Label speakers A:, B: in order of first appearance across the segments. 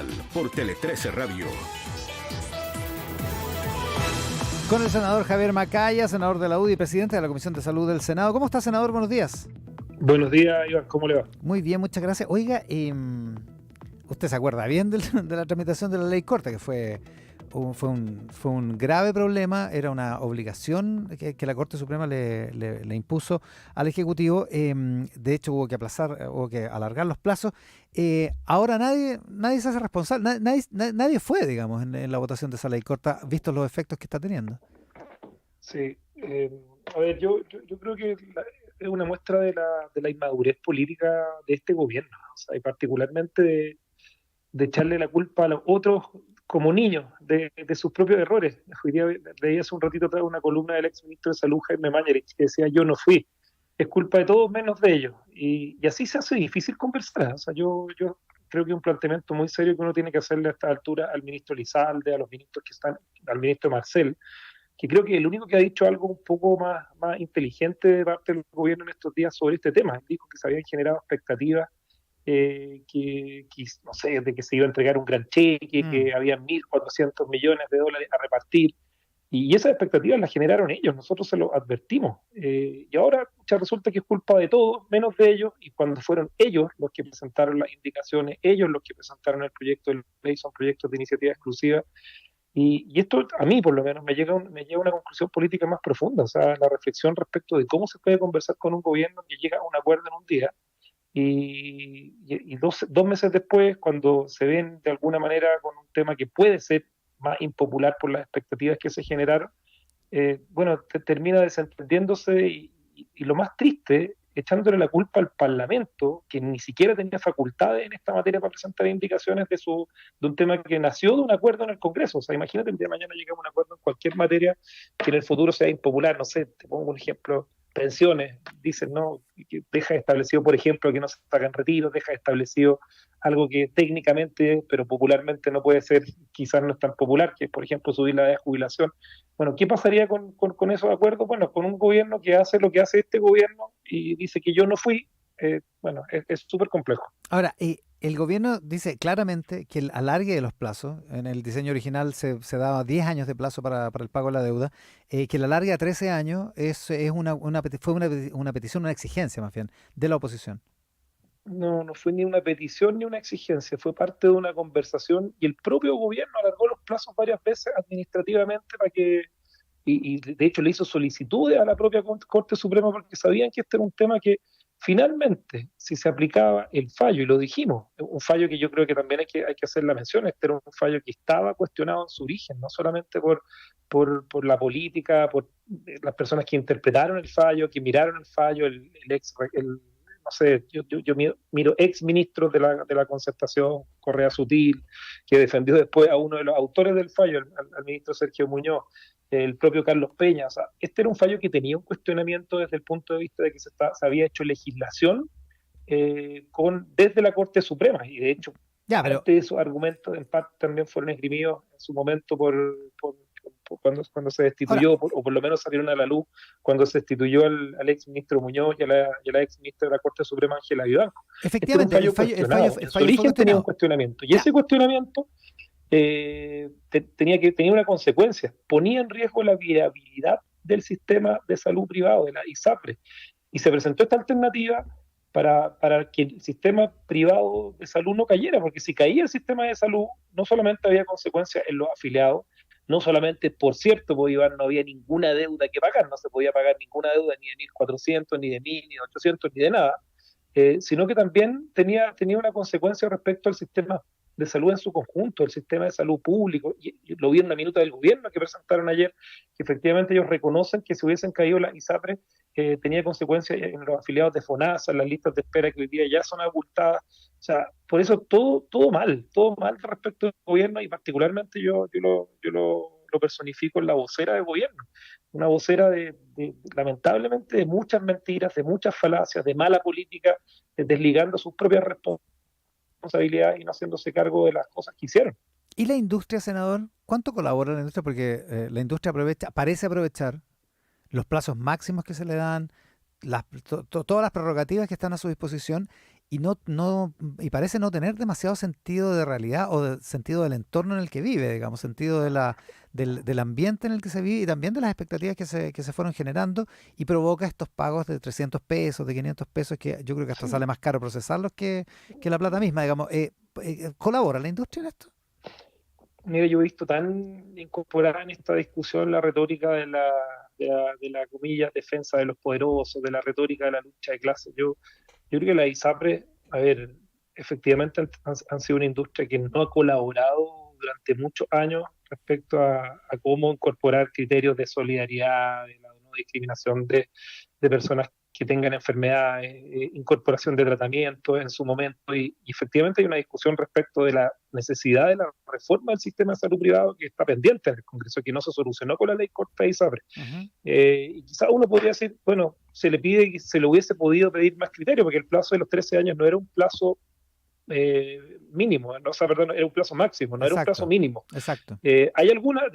A: Nacional por Tele 13 Radio.
B: Con el senador Javier Macaya, senador de la UDI y presidente de la Comisión de Salud del Senado. ¿Cómo está, senador? Buenos días.
C: Buenos días, Iván. ¿Cómo le va?
B: Muy bien, muchas gracias. Oiga, usted se acuerda bien de la tramitación de la ley corta, que fue un grave problema, era una obligación que la Corte Suprema le impuso al Ejecutivo. De hecho, hubo que alargar los plazos. Ahora nadie se hace responsable, nadie fue, digamos, en la votación de esa ley corta, vistos los efectos que está teniendo.
C: Sí, a ver, yo creo que es una muestra de la inmadurez política de este gobierno, ¿no? O sea, y particularmente de echarle la culpa a los otros como niños de sus propios errores. Hoy día leí hace un ratito atrás una columna del ex ministro de Salud, Jaime Mañalich, que decía: yo no fui, es culpa de todos menos de ellos. Y así se hace difícil conversar. O sea, yo creo que es un planteamiento muy serio que uno tiene que hacerle a esta altura al ministro Lizalde, a los ministros que están, al ministro Marcel, que creo que el único que ha dicho algo un poco más inteligente de parte del gobierno en estos días sobre este tema. Dijo que se habían generado expectativas, no sé, de que se iba a entregar un gran cheque, que había 1.400 millones de dólares a repartir, y esas expectativas las generaron ellos, nosotros se lo advertimos, y ahora ya resulta que es culpa de todos, menos de ellos, y cuando fueron ellos los que presentaron las indicaciones, ellos los que presentaron el proyecto de ley, son proyectos de iniciativa exclusiva, y esto a mí por lo menos me lleva a una conclusión política más profunda, o sea, la reflexión respecto de cómo se puede conversar con un gobierno que llega a un acuerdo en un día, y dos meses después, cuando se ven de alguna manera con un tema que puede ser más impopular por las expectativas que se generaron, bueno, termina desentendiéndose y lo más triste, echándole la culpa al Parlamento, que ni siquiera tenía facultades en esta materia para presentar indicaciones de un tema que nació de un acuerdo en el Congreso. O sea, imagínate, el día de mañana llegamos a un acuerdo en cualquier materia que en el futuro sea impopular. No sé, te pongo un ejemplo: pensiones, dicen, ¿no? Que deja establecido, por ejemplo, que no se sacan retiros, deja establecido algo que técnicamente, pero popularmente no puede ser, quizás no es tan popular, que es, por ejemplo, subir la edad de jubilación. Bueno, ¿qué pasaría con esos acuerdos? Bueno, con un gobierno que hace lo que hace este gobierno y dice que yo no fui, bueno, es súper complejo.
B: Ahora, el gobierno dice claramente que el alargue de los plazos, en el diseño original se daba 10 años de plazo para el pago de la deuda, que el alargue a 13 años fue una petición, una exigencia más bien, de la oposición.
C: No fue ni una petición ni una exigencia, fue parte de una conversación y el propio gobierno alargó los plazos varias veces administrativamente para que, y de hecho le hizo solicitudes a la propia Corte Suprema porque sabían que este era un tema que finalmente, si se aplicaba el fallo, y lo dijimos, un fallo que yo creo que también hay que hacer la mención, este era un fallo que estaba cuestionado en su origen, no solamente por la política, por las personas que interpretaron el fallo, que miraron el fallo, no sé, yo miro ex ministros de la Concertación, Correa Sutil, que defendió después a uno de los autores del fallo, al ministro Sergio Muñoz, el propio Carlos Peña. O sea, este era un fallo que tenía un cuestionamiento desde el punto de vista de que se había hecho legislación desde la Corte Suprema, y de hecho, parte de esos argumentos en parte también fueron esgrimidos en su momento cuando se destituyó,
B: ahora,
C: o por lo menos salieron a la luz cuando se destituyó al ex ministro Muñoz y a la ex ministra de la Corte Suprema, Ángela Vivanco.
B: Efectivamente,
C: el fallo en su origen tenía un cuestionamiento, y ese cuestionamiento tenía una consecuencia: ponía en riesgo la viabilidad del sistema de salud privado, de la ISAPRE, y se presentó esta alternativa para que el sistema privado de salud no cayera, porque si caía el sistema de salud, no solamente había consecuencias en los afiliados, no solamente, por cierto, no había ninguna deuda que pagar, no se podía pagar ninguna deuda ni de 1.400, ni de 1.000, ni de 800, ni de nada, sino que también tenía una consecuencia respecto al sistema de salud en su conjunto, el sistema de salud público, y lo vi en una minuta del gobierno que presentaron ayer, que efectivamente ellos reconocen que si hubiesen caído la ISAPRE, tenía consecuencias en los afiliados de FONASA, en las listas de espera que hoy día ya son abultadas. O sea, por eso todo mal respecto al gobierno, y particularmente yo lo personifico en la vocera del gobierno, una vocera lamentablemente de muchas mentiras, de muchas falacias, de mala política, desligando sus propias responsabilidades y no haciéndose cargo de las cosas que hicieron.
B: ¿Y la industria, senador? ¿Cuánto colabora la industria? Porque la industria parece aprovechar los plazos máximos que se le dan, todas las prerrogativas que están a su disposición, y parece no tener demasiado sentido de realidad o de sentido del entorno en el que vive, digamos, sentido del ambiente en el que se vive y también de las expectativas que se fueron generando y provoca estos pagos de 300 pesos, de 500 pesos, que yo creo que hasta sale
C: Sí.
B: más caro procesarlos que la plata misma, digamos. ¿Colabora la industria en esto?
C: Mira, yo he visto tan incorporada en esta discusión la retórica de la comillas, defensa de los poderosos, de la retórica de la lucha de clases. Yo creo que la ISAPRE, a ver, efectivamente han sido una industria que no ha colaborado durante muchos años respecto a cómo incorporar criterios de solidaridad, de la no discriminación de personas que tengan enfermedades, incorporación de tratamientos en su momento, y efectivamente hay una discusión respecto de la necesidad de la reforma del sistema de salud privado que está pendiente en el Congreso, que no se solucionó con la ley corta de ISAPRE.
B: Ujú.
C: Y quizás uno podría decir, bueno, se le pide que se le hubiese podido pedir más criterio, porque el plazo de los 13 años no era un plazo mínimo, no, o sea, perdón, era un plazo máximo, no era un plazo
B: Exacto,
C: mínimo.
B: exacto.
C: De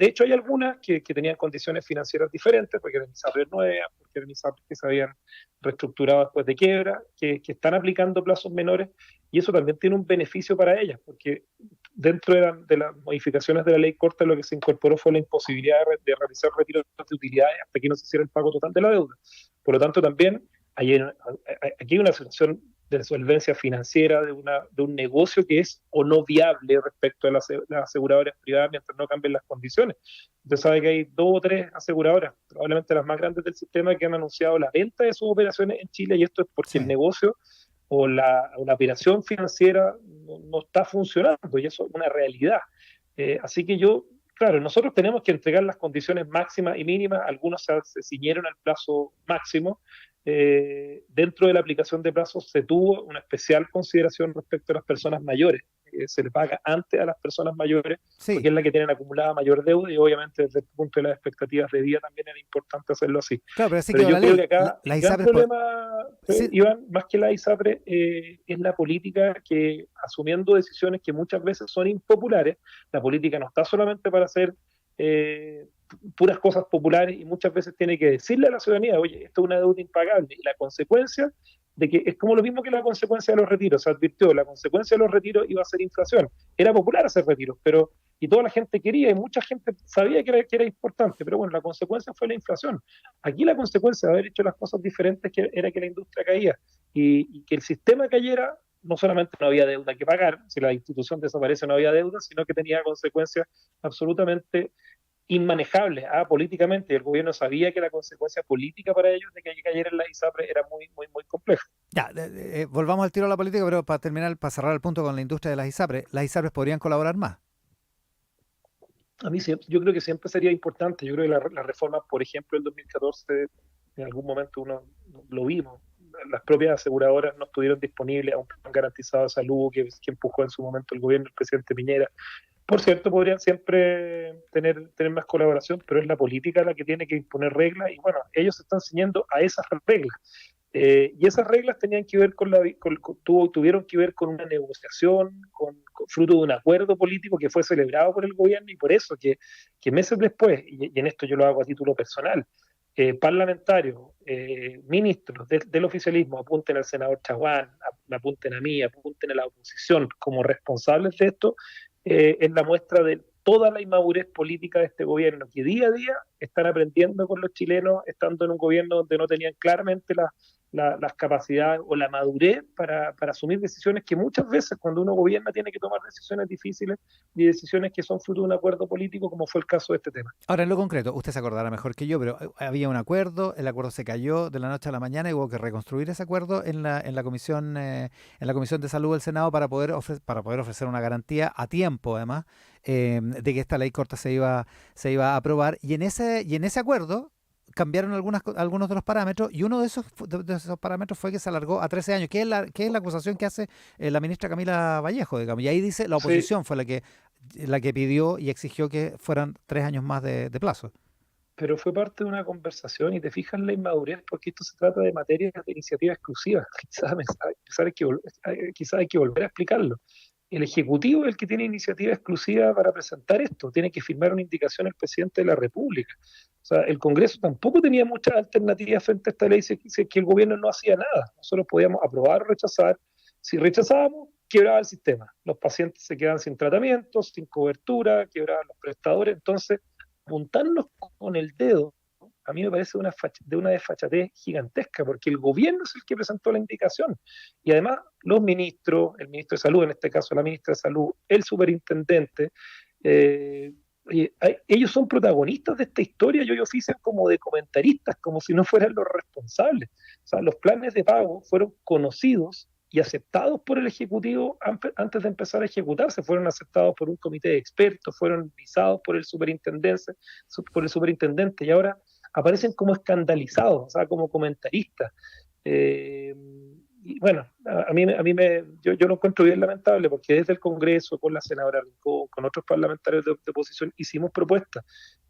C: hecho hay algunas que tenían condiciones financieras diferentes, porque eran ISAPRES nuevas, porque eran ISAPRES que se habían reestructurado después de quiebra, que están aplicando plazos menores, y eso también tiene un beneficio para ellas, porque dentro de las modificaciones de la ley corta lo que se incorporó fue la imposibilidad de realizar retiros de utilidades hasta que no se hiciera el pago total de la deuda. Por lo tanto, también aquí hay una situación de solvencia financiera de un negocio que es o no viable respecto a las aseguradoras privadas mientras no cambien las condiciones. Usted sabe que hay 2 o 3 aseguradoras, probablemente las más grandes del sistema, que han anunciado la venta de sus operaciones en Chile, y esto es porque el
B: Sí.
C: negocio o la operación financiera no está funcionando, y eso es una realidad. Así que claro, nosotros tenemos que entregar las condiciones máximas y mínimas, algunos se ciñeron al plazo máximo. Dentro de la aplicación de plazos se tuvo una especial consideración respecto a las personas mayores. Se le paga antes a las personas mayores porque
B: Sí,
C: es la que tienen acumulada mayor deuda, y obviamente desde el punto de las expectativas de vida también era importante hacerlo así.
B: claro, pero así
C: Pero
B: quedó
C: yo
B: la
C: creo que
B: ley.
C: acá
B: Las
C: el gran
B: ISAPRES,
C: problema,
B: sí,
C: Iván, más que la ISAPRE, es la política que, asumiendo decisiones que muchas veces son impopulares, la política no está solamente para hacer puras cosas populares, y muchas veces tiene que decirle a la ciudadanía, oye, esto es una deuda impagable, y la consecuencia de que es como lo mismo que la consecuencia de los retiros, se advirtió, la consecuencia de los retiros iba a ser inflación. Era popular hacer retiros, y toda la gente quería, y mucha gente sabía que era importante, pero bueno, la consecuencia fue la inflación. Aquí la consecuencia de haber hecho las cosas diferentes era que la industria caía, y que el sistema cayera. No solamente no había deuda que pagar, si la institución desaparece no había deuda, sino que tenía consecuencias absolutamente inmanejables políticamente, y el gobierno sabía que la consecuencia política para ellos de que cayera en la ISAPRE era muy, muy, muy compleja.
B: ya, volvamos al tiro a la política, pero para cerrar el punto con la industria de las ISAPRES podrían colaborar más.
C: A mí yo creo que siempre sería importante. Yo creo que la reforma, por ejemplo, el 2014, en algún momento uno lo vimos, las propias aseguradoras no estuvieron disponibles a un plan garantizado de salud que empujó en su momento el gobierno del presidente Piñera. Por cierto, podrían siempre tener más colaboración, pero es la política la que tiene que imponer reglas, y bueno, ellos se están ciñendo a esas reglas. Y esas reglas tenían que ver tuvieron que ver con una negociación, fruto de un acuerdo político que fue celebrado por el gobierno, y por eso que meses después, y en esto yo lo hago a título personal, parlamentarios, ministros del oficialismo apunten al senador Chaguán, me apunten a mí, apunten a la oposición como responsables de esto, es la muestra de toda la inmadurez política de este gobierno, que día a día están aprendiendo con los chilenos, estando en un gobierno donde no tenían claramente las capacidades o la madurez para asumir decisiones que muchas veces cuando uno gobierna tiene que tomar decisiones difíciles, y decisiones que son fruto de un acuerdo político, como fue el caso de este tema.
B: Ahora, en lo concreto, usted se acordará mejor que yo, pero había un acuerdo, el acuerdo se cayó de la noche a la mañana y hubo que reconstruir ese acuerdo en la comisión de salud del Senado para poder ofrecer una garantía a tiempo, además, de que esta ley corta se iba a aprobar. Y en ese acuerdo cambiaron algunos de los parámetros, y uno de esos parámetros fue que se alargó a 13 años, que es la acusación que hace la ministra Camila Vallejo, digamos. Y ahí dice, la
C: Sí,
B: oposición fue la que pidió y exigió que fueran 3 años más de plazo.
C: pero fue parte de una conversación, y te fijas en la inmadurez, porque esto se trata de materias de iniciativa exclusiva. Quizás hay que volver a explicarlo. El Ejecutivo es el que tiene iniciativa exclusiva para presentar esto, tiene que firmar una indicación el presidente de la República. O sea, el Congreso tampoco tenía muchas alternativas frente a esta ley si es que el gobierno no hacía nada. Nosotros podíamos aprobar o rechazar, Si rechazábamos, quebraba el sistema. Los pacientes se quedaban sin tratamiento, sin cobertura, quebraban los prestadores. Entonces, apuntarnos con el dedo, a mí me parece de una desfachatez gigantesca, porque el gobierno es el que presentó la indicación. Y además, los ministros, el ministro de Salud, en este caso la ministra de Salud, el superintendente, ellos son protagonistas de esta historia y ellos ofician como de comentaristas, como si no fueran los responsables. O sea, los planes de pago fueron conocidos y aceptados por el Ejecutivo antes de empezar a ejecutarse. Fueron aceptados por un comité de expertos, fueron visados por el superintendente, y ahora aparecen como escandalizados, o sea, como comentaristas. Y bueno, yo lo encuentro bien lamentable, porque desde el Congreso, con la senadora Rincón, con otros parlamentarios de oposición, hicimos propuestas.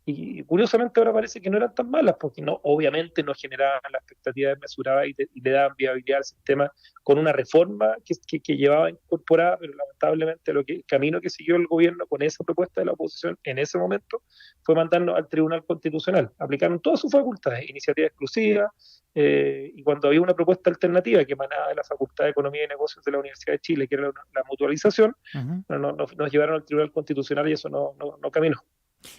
C: Y curiosamente ahora parece que no eran tan malas, porque obviamente no generaban la expectativa desmesurada y le daban viabilidad al sistema con una reforma que llevaba incorporada, pero lamentablemente el camino que siguió el gobierno con esa propuesta de la oposición en ese momento fue mandarnos al Tribunal Constitucional. Aplicaron todas sus facultades, iniciativa exclusiva, y cuando había una propuesta alternativa que emanaba de la Facultad de Economía y Negocios de la Universidad de Chile, que era la mutualización, nos llevaron al Tribunal Constitucional y eso no caminó.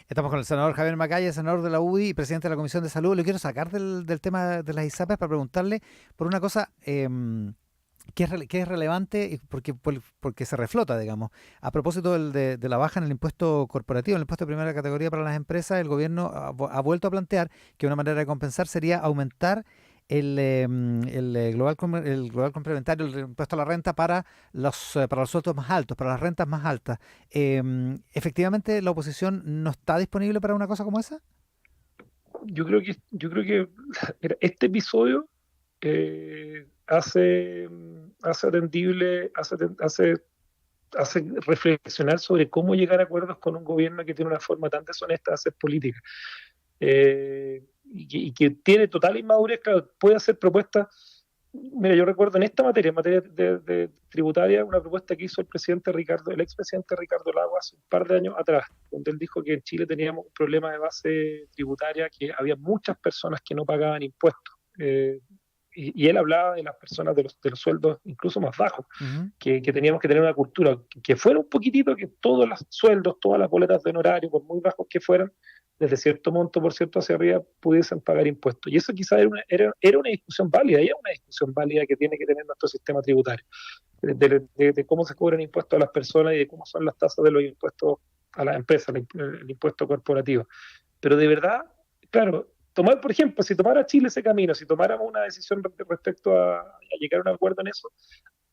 B: Estamos con el senador Javier Macaya, senador de la UDI y presidente de la Comisión de Salud. Le quiero sacar del tema de las ISAPRES para preguntarle por una cosa que es relevante porque se reflota, digamos. A propósito de la baja en el impuesto corporativo, en el impuesto de primera categoría para las empresas, el gobierno ha vuelto a plantear que una manera de compensar sería aumentar el global complementario, el impuesto a la renta para los sueldos más altos, para las rentas más altas. ¿Efectivamente la oposición no está disponible para una cosa como esa?
C: Yo creo que mira, este episodio hace reflexionar sobre cómo llegar a acuerdos con un gobierno que tiene una forma tan deshonesta de hacer política. Y que tiene total inmadurez, claro, puede hacer propuestas. Mira, yo recuerdo en materia de tributaria, una propuesta que hizo el expresidente Ricardo Lagos hace un par de años atrás, donde él dijo que en Chile teníamos un problema de base tributaria, que había muchas personas que no pagaban impuestos. Y él hablaba de las personas de los sueldos incluso más bajos, que teníamos que tener una cultura que fuera un poquitito, que todos los sueldos, todas las boletas de honorario, por muy bajos que fueran, desde cierto monto por cierto hacia arriba, pudiesen pagar impuestos. Y eso quizás era una discusión válida, y es una discusión válida que tiene que tener nuestro sistema tributario, de cómo se cobran impuestos a las personas y de cómo son las tasas de los impuestos a las empresas, el impuesto corporativo. Pero de verdad, claro, por ejemplo, si tomara Chile ese camino, si tomáramos una decisión respecto a llegar a un acuerdo en eso,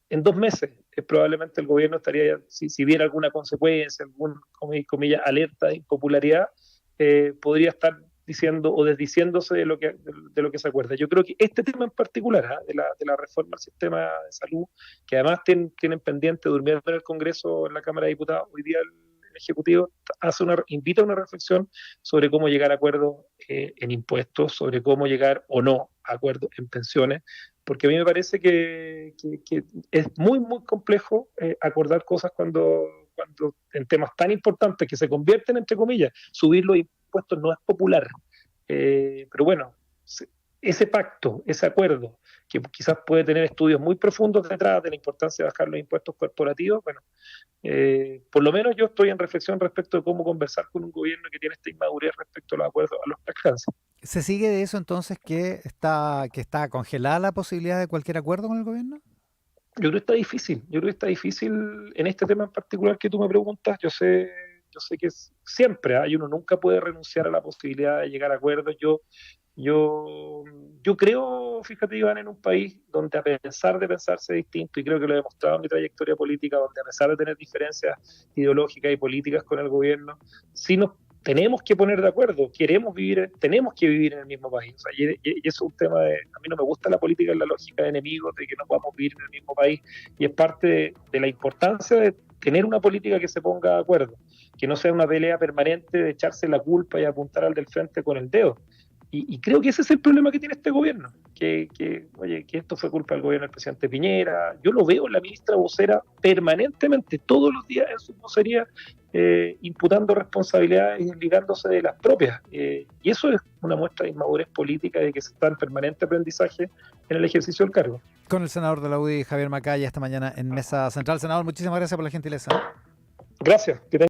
C: en 2 meses probablemente el gobierno estaría, si viera alguna consecuencia, algún, comillas, alerta de impopularidad, podría estar diciendo o desdiciéndose de lo que se acuerda. Yo creo que este tema en particular, de la reforma al sistema de salud, que además tienen pendiente durmiendo en el Congreso, en la Cámara de Diputados, hoy día el Ejecutivo invita a una reflexión sobre cómo llegar a acuerdos en impuestos, sobre cómo llegar o no a acuerdos en pensiones, porque a mí me parece que es muy, muy complejo acordar cosas cuando en temas tan importantes que se convierten, entre comillas, subir los impuestos no es popular. Pero bueno, ese pacto, ese acuerdo, que quizás puede tener estudios muy profundos detrás de la importancia de bajar los impuestos corporativos, bueno, por lo menos yo estoy en reflexión respecto de cómo conversar con un gobierno que tiene esta inmadurez respecto a los acuerdos a los que alcanza.
B: ¿Se sigue de eso entonces que está congelada la posibilidad de cualquier acuerdo con el gobierno?
C: Yo creo que está difícil en este tema en particular que tú me preguntas. Yo sé que siempre uno nunca puede renunciar a la posibilidad de llegar a acuerdos. Yo creo, fíjate, Iván, en un país donde a pesar de pensarse distinto, y creo que lo he demostrado en mi trayectoria política, donde a pesar de tener diferencias ideológicas y políticas con el gobierno, sí nos tenemos que poner de acuerdo, tenemos que vivir en el mismo país. O sea, y eso es un tema a mí no me gusta la política en la lógica de enemigos, de que no podamos vivir en el mismo país, y es parte de la importancia de tener una política que se ponga de acuerdo, que no sea una pelea permanente de echarse la culpa y apuntar al del frente con el dedo. Y creo que ese es el problema que tiene este gobierno, que esto fue culpa del gobierno del presidente Piñera. Yo lo veo en la ministra vocera permanentemente, todos los días en su vocería, imputando responsabilidades y desligándose de las propias. Y eso es una muestra de inmadurez política, de que se está en permanente aprendizaje en el ejercicio del cargo.
B: Con el senador de la UDI, Javier Macaya, esta mañana en Mesa Central. Senador, muchísimas gracias por la gentileza.
C: Gracias.